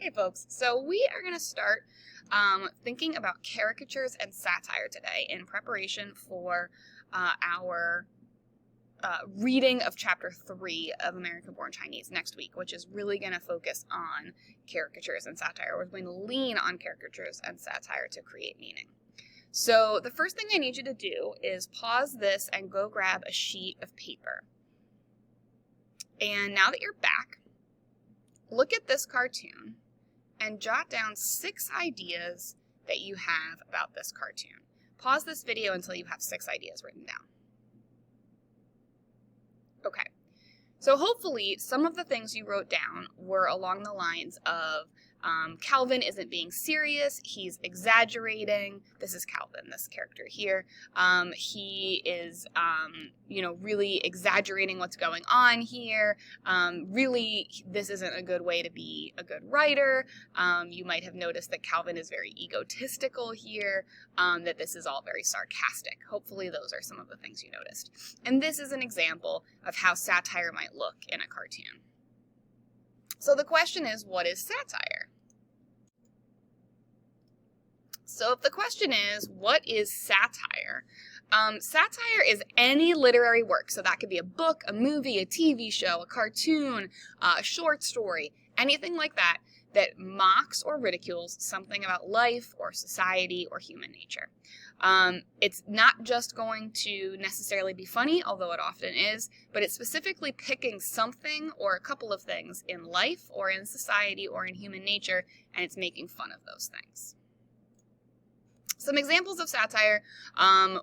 Hey folks, so we are going to start thinking about caricatures and satire today in preparation for our reading of Chapter 3 of American Born Chinese next week, which is really going to focus on caricatures and satire. We're going to lean on caricatures and satire to create meaning. So the first thing I need you to do is pause this and go grab a sheet of paper. And now that you're back, look at this cartoon and jot down 6 ideas that you have about this cartoon. Pause this video until you have 6 ideas written down. Okay, so hopefully some of the things you wrote down were along the lines of Calvin isn't being serious, he's exaggerating. This is Calvin, this character here. He is, really exaggerating what's going on here. Really, this isn't a good way to be a good writer. You might have noticed that Calvin is very egotistical here, that this is all very sarcastic. Hopefully those are some of the things you noticed. And this is an example of how satire might look in a cartoon. So the question is, what is satire? So if the question is, what is satire? Satire is any literary work. So that could be a book, a movie, a TV show, a cartoon, a short story, anything like that, that mocks or ridicules something about life or society or human nature. It's not just going to necessarily be funny, although it often is, but it's specifically picking something or a couple of things in life or in society or in human nature, and it's making fun of those things. Some examples of satire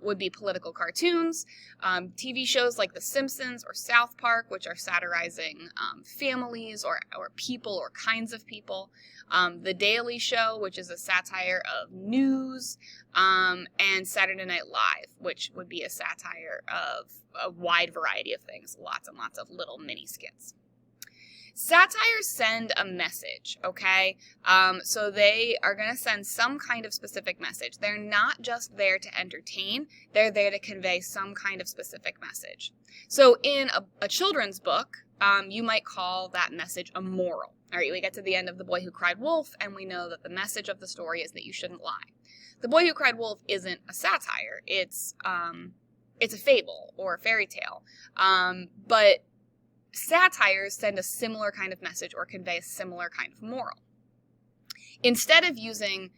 would be political cartoons, TV shows like The Simpsons or South Park, which are satirizing families or people or kinds of people. The Daily Show, which is a satire of news, and Saturday Night Live, which would be a satire of a wide variety of things, lots and lots of little mini skits. Satires send a message, okay? So they are going to send some kind of specific message. They're not just there to entertain. They're there to convey some kind of specific message. So in a children's book, you might call that message a moral. All right, we get to the end of The Boy Who Cried Wolf, and we know that the message of the story is that you shouldn't lie. The Boy Who Cried Wolf isn't a satire. It's a fable or a fairy tale. But satires send a similar kind of message or convey a similar kind of moral. Instead of using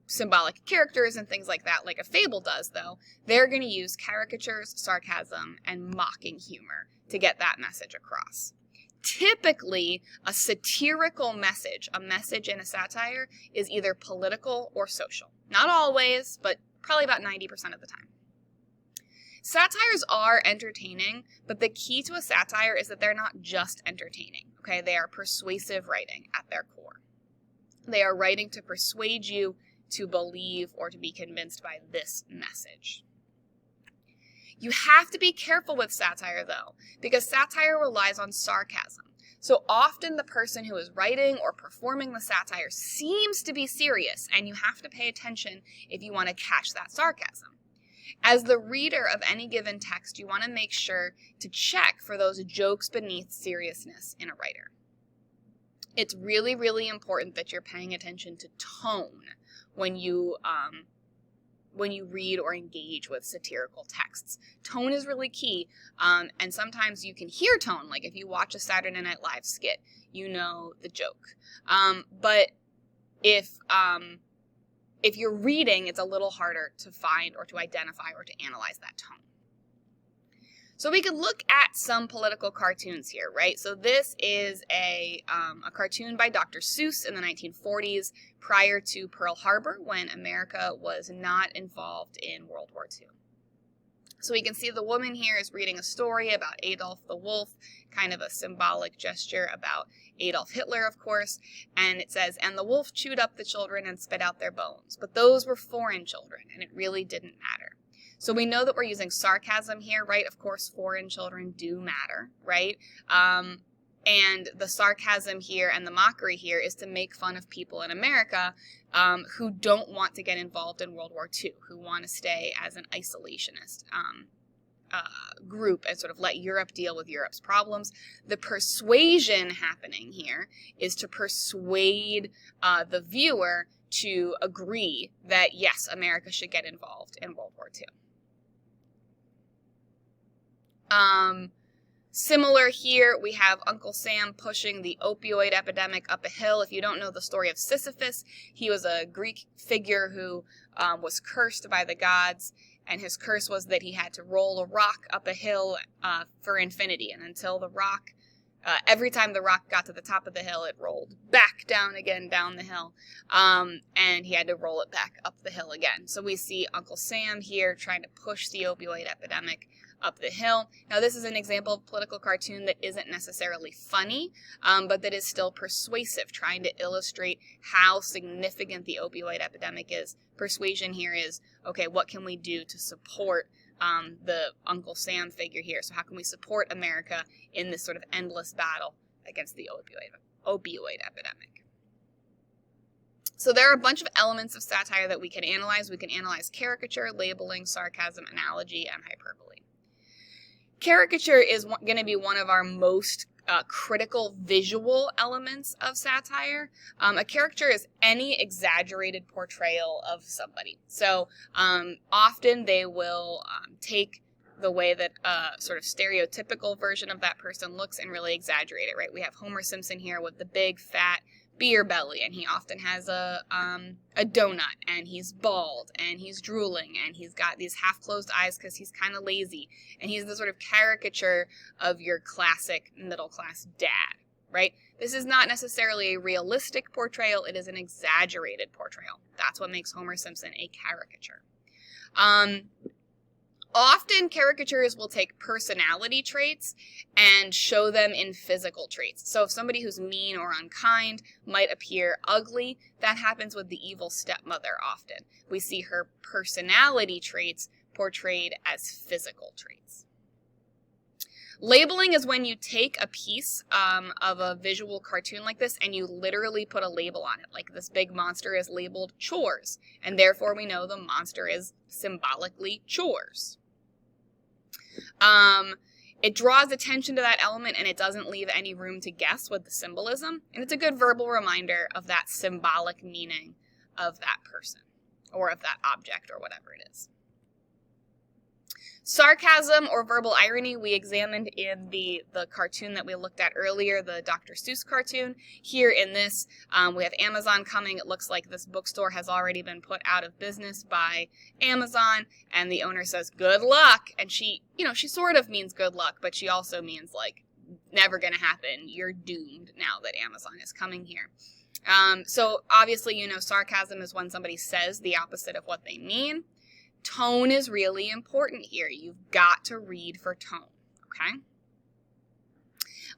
symbolic characters and things like that, like a fable does, though, they're going to use caricatures, sarcasm, and mocking humor to get that message across. Typically, a satirical message, a message in a satire, is either political or social. Not always, but probably about 90% of the time. Satires are entertaining, but the key to a satire is that they're not just entertaining, okay? They are persuasive writing at their core. They are writing to persuade you to believe or to be convinced by this message. You have to be careful with satire, though, because satire relies on sarcasm. So often the person who is writing or performing the satire seems to be serious, and you have to pay attention if you want to catch that sarcasm. As the reader of any given text, you want to make sure to check for those jokes beneath seriousness in a writer. It's really, really important that you're paying attention to tone when you read or engage with satirical texts. Tone is really key, and sometimes you can hear tone. Like if you watch a Saturday Night Live skit, you know the joke. But if you're reading, it's a little harder to find or to identify or to analyze that tone. So we could look at some political cartoons here, right? So this is a cartoon by Dr. Seuss in the 1940s, prior to Pearl Harbor, when America was not involved in World War II. So we can see the woman here is reading a story about Adolf the Wolf, kind of a symbolic gesture about Adolf Hitler, of course, and it says, "And the wolf chewed up the children and spit out their bones, but those were foreign children, and it really didn't matter." So we know that we're using sarcasm here, right? Of course, foreign children do matter, right? And the sarcasm here and the mockery here is to make fun of people in America who don't want to get involved in World War II, who want to stay as an isolationist group and sort of let Europe deal with Europe's problems. The persuasion happening here is to persuade the viewer to agree that, yes, America should get involved in World War II. Similar here, we have Uncle Sam pushing the opioid epidemic up a hill. If you don't know the story of Sisyphus, he was a Greek figure who was cursed by the gods, and his curse was that he had to roll a rock up a hill for infinity. And until the rock, every time the rock got to the top of the hill, it rolled back down again down the hill, and he had to roll it back up the hill again. So we see Uncle Sam here trying to push the opioid epidemic up the hill. Now, this is an example of political cartoon that isn't necessarily funny, but that is still persuasive, trying to illustrate how significant the opioid epidemic is. Persuasion here is, okay, what can we do to support the Uncle Sam figure here? So how can we support America in this sort of endless battle against the opioid epidemic? So there are a bunch of elements of satire that we can analyze. We can analyze caricature, labeling, sarcasm, analogy, and hyperbole. Caricature is going to be one of our most critical visual elements of satire. A caricature is any exaggerated portrayal of somebody. So often they will take the way that sort of stereotypical version of that person looks and really exaggerate it, right? We have Homer Simpson here with the big, fat beer belly, and he often has a donut, and he's bald, and he's drooling, and he's got these half-closed eyes because he's kind of lazy, and he's the sort of caricature of your classic middle-class dad, right? This is not necessarily a realistic portrayal. It is an exaggerated portrayal. That's what makes Homer Simpson a caricature. Often caricatures will take personality traits and show them in physical traits. So if somebody who's mean or unkind might appear ugly, that happens with the evil stepmother often. We see her personality traits portrayed as physical traits. Labeling is when you take a piece of a visual cartoon like this and you literally put a label on it. Like this big monster is labeled chores, and therefore we know the monster is symbolically chores. It draws attention to that element and it doesn't leave any room to guess with the symbolism. And it's a good verbal reminder of that symbolic meaning of that person or of that object or whatever it is. Sarcasm or verbal irony we examined in the cartoon that we looked at earlier, the Dr. Seuss cartoon. Here in this, we have Amazon coming. It looks like this bookstore has already been put out of business by Amazon, and the owner says, "Good luck." And she sort of means good luck, but she also means like, never gonna happen. You're doomed now that Amazon is coming here. So obviously, sarcasm is when somebody says the opposite of what they mean. Tone is really important here. You've got to read for tone, okay?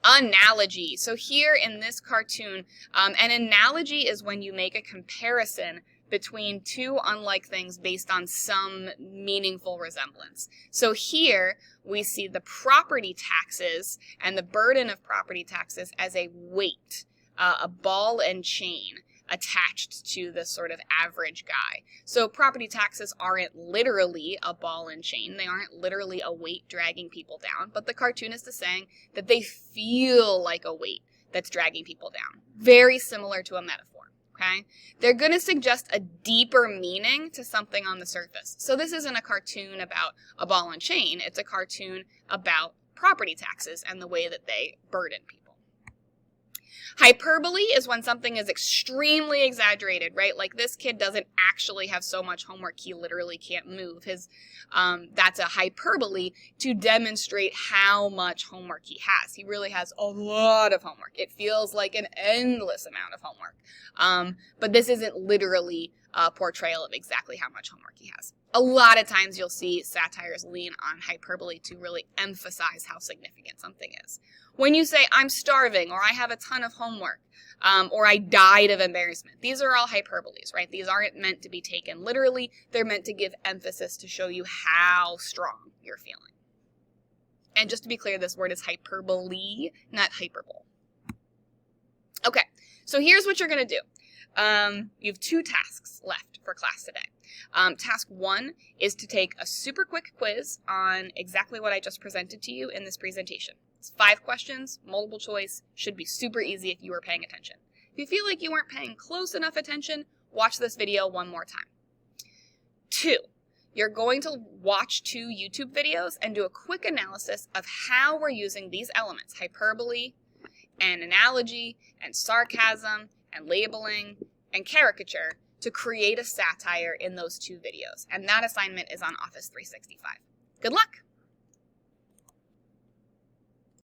Analogy. So here in this cartoon, an analogy is when you make a comparison between two unlike things based on some meaningful resemblance. So here we see the property taxes and the burden of property taxes as a weight, a ball and chain attached to this sort of average guy. So property taxes aren't literally a ball and chain. They aren't literally a weight dragging people down, but the cartoonist is saying that they feel like a weight that's dragging people down. Very similar to a metaphor, okay? They're going to suggest a deeper meaning to something on the surface. So this isn't a cartoon about a ball and chain. It's a cartoon about property taxes and the way that they burden people. Hyperbole is when something is extremely exaggerated, right? Like this kid doesn't actually have so much homework he literally can't move. That's a hyperbole to demonstrate how much homework he has. He really has a lot of homework. It feels like an endless amount of homework. But this isn't literally a portrayal of exactly how much homework he has. A lot of times you'll see satires lean on hyperbole to really emphasize how significant something is. When you say, "I'm starving," or "I have a ton of homework," or "I died of embarrassment," these are all hyperboles, right? These aren't meant to be taken literally. They're meant to give emphasis to show you how strong you're feeling. And just to be clear, this word is hyperbole, not hyperbole. Okay, so here's what you're going to do. You have 2 tasks left for class today. Task 1 is to take a super quick quiz on exactly what I just presented to you in this presentation. It's 5 questions, multiple choice, should be super easy if you were paying attention. If you feel like you weren't paying close enough attention, watch this video one more time. 2, you're going to watch 2 YouTube videos and do a quick analysis of how we're using these elements, hyperbole and analogy and sarcasm and labeling and caricature, to create a satire in those 2 videos. And that assignment is on Office 365. Good luck!